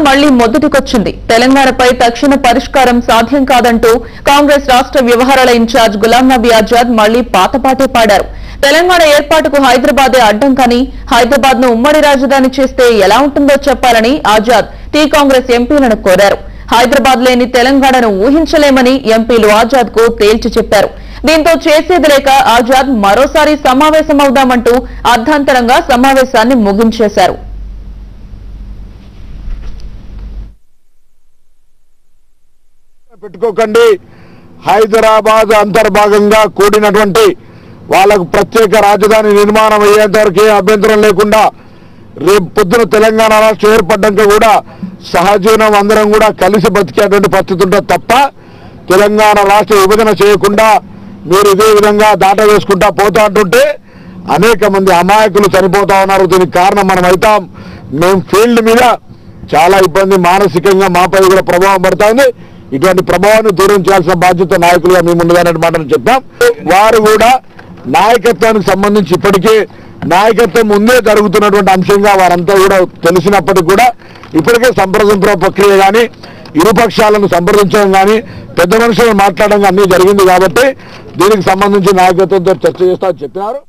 మళ్లీ మొదటికొచ్చింది. తెలంగాణపై తక్షణ పరిష్కారం సాధ్యం కాదంటూ కాంగ్రెస్ రాష్ట్ర వ్యవహారాల ఇన్ఛార్జ్ గులాం నబీ ఆజాద్ మళ్లీ పాతపాటే పాడారు. తెలంగాణ ఏర్పాటుకు హైదరాబాదే అడ్డం కానీ హైదరాబాద్ ను ఉమ్మడి రాజధాని చేస్తే ఎలా ఉంటుందో చెప్పాలని ఆజాద్ టీ కాంగ్రెస్ ఎంపీలను కోరారు. హైదరాబాద్ లేని తెలంగాణను ఊహించలేమని ఎంపీలు ఆజాద్ కు తేల్చి చెప్పారు. దీంతో చేసేది లేక ఆజాద్ మరోసారి సమావేశమవుదామంటూ అర్ధాంతరంగా సమావేశాన్ని ముగించేశారు. పెట్టుకోకండి, హైదరాబాద్ అంతర్భాగంగా కూడినటువంటి వాళ్లకు ప్రత్యేక రాజధాని నిర్మాణం అయ్యేంత వరకు ఏ అభ్యంతరం లేకుండా రేపు పొద్దున తెలంగాణ రాష్ట్రం ఏర్పడ్డాక కూడా సహజీవనం అందరం కూడా కలిసి బతికేటువంటి పరిస్థితి ఉంటుంది తప్ప తెలంగాణ రాష్ట్ర విభజన చేయకుండా మీరు ఇదే విధంగా దాట వేసుకుంటా పోతా అంటుంటే అనేక మంది అమాయకులు చనిపోతా ఉన్నారు. దీనికి కారణం మనం అవుతాం. మేము ఫీల్డ్ మీద చాలా ఇబ్బంది, మానసికంగా మాపై కూడా ప్రభావం పడతా ఉంది. ఇటువంటి ప్రభావాన్ని దూరం చేయాల్సిన బాధ్యత నాయకులుగా మేము ఉండదనే మాటను చెప్పాం. వారు కూడా నాయకత్వానికి సంబంధించి ఇప్పటికే నాయకత్వం ముందే జరుగుతున్నటువంటి అంశంగా వారంతా కూడా తెలిసినప్పటికీ కూడా ఇప్పటికే సంప్రదింపుల ప్రక్రియ కానీ ఇరుపక్షాలను సంప్రదించడం కానీ పెద్ద మనుషులను మాట్లాడడం అన్నీ జరిగింది కాబట్టి దీనికి సంబంధించి నాయకత్వంతో చర్చ చేస్తా చెప్పినారు.